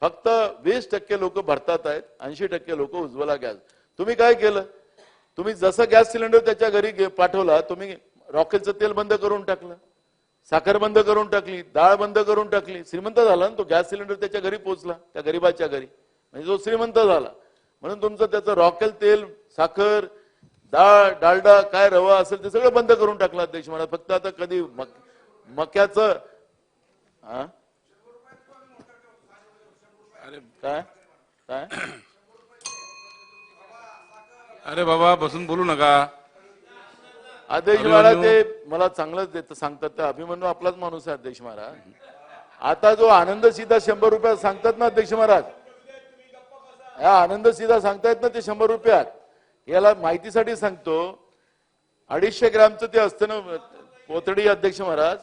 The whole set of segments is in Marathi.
फक्त 20% लोक भरतात आहेत, 80% लोक उज्ज्वला गॅस. तुम्ही काय केलं? तुम्ही जसं गॅस सिलेंडर त्याच्या घरी पाठवला, तुम्ही रॉकेलचं तेल बंद करून टाकलं, साखर बंद करून टाकली, डाळ बंद करून टाकली. श्रीमंत झाला ना तो. गॅस सिलेंडर त्याच्या घरी पोहोचला, त्या गरीबाच्या घरी, म्हणजे तो श्रीमंत झाला. म्हणून तुमचं त्याचं रॉकेल तेल, साखर, डाळ, डालडा, काय रवा असेल ते सगळं बंद करून टाकलं अध्यक्ष महाराज. फक्त आता कधी मक्याचं काय काय अरे बाबा बसून बोलू नका अध्यक्ष महाराज. ते मला चांगलंच देत सांगतात, ते अभिमन्यू आपलाच माणूस आहे अध्यक्ष महाराज. आता जो आनंद सीधा 100 रुपयात सांगतात ना अध्यक्ष महाराज, या आनंद सीधा सांगतायत ना ते 100 रुपयात. याला माहितीसाठी सांगतो, 250 ग्रामचं ते असतं ना पोतडी अध्यक्ष महाराज,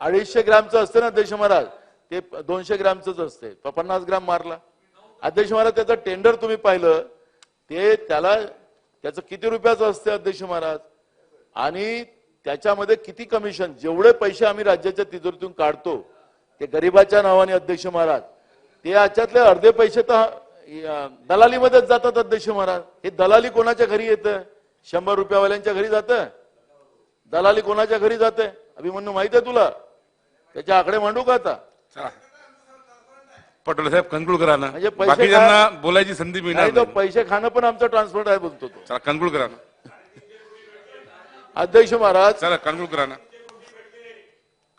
250 ग्रामचं असतं ना अध्यक्ष महाराज, ते 200 ग्रामचंच असते. 50 ग्राम मारला अध्यक्ष महाराज. त्याचं टेंडर तुम्ही पाहिलं ते, त्याचं किती रुपयाचं असते अध्यक्ष महाराज, आणि त्याच्यामध्ये किती कमिशन, जेवढे पैसे आम्ही राज्याच्या तिजोरीतून काढतो ते गरीबाच्या नावाने अध्यक्ष महाराज, ते याच्यातले अर्धे पैसे तर दलालीमध्येच जातात अध्यक्ष महाराज. हे दलाली कोणाच्या घरी येतं? 100 रुपयावाल्यांच्या घरी जातं. दलाली कोणाच्या घरी जाते अभिमन्यू माहित आहे तुला? त्याचे आकडे मांडू का आता? पटोले साहेब कन्क्लूड करा ना, म्हणजे बाकीच्यांना बोलायची संधी मिळणार नाही. तो पैसे खाणं पण आमचं ट्रान्सपोर्ट आहे बोलतो तो. चला कन्क्लूड करा ना अध्यक्ष महाराज. चला कन्क्लूड करा ना,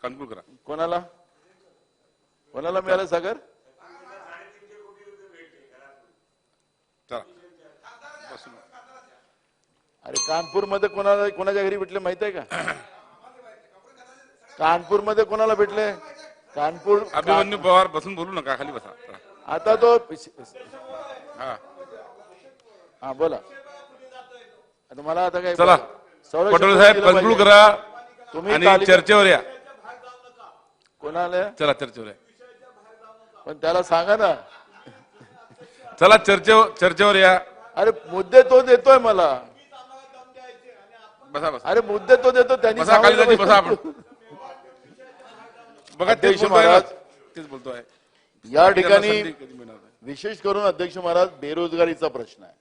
कन्क्लूड करा. कोणाला कोणाला मिळालं सागर? चला अरे कानपूरमध्ये कोणाच्या घरी भेटले माहित आहे का? कानपूरमध्ये कोणाला भेटले? कानपूर अभिमन्यू पवार बसून बोलू नका, खाली बसा. आता तो हा बोला. आता मला आता काय चला पटोले साहेब कन्क्लूड करा आणि चर्चेवर या. कोणाला? चला चर्चेवर या. पण त्याला सांगा ना. चला चर्चेवर या. अरे मुद्दे तो देतोय मला. बसा बसा. अरे मुद्दे तो देतो त्यांनी. बसा खाली बसा आपण. बघा तेच महाराज तेच बोलतोय. या ठिकाणी विशेष करून अध्यक्ष महाराज बेरोजगारीचा प्रश्न आहे.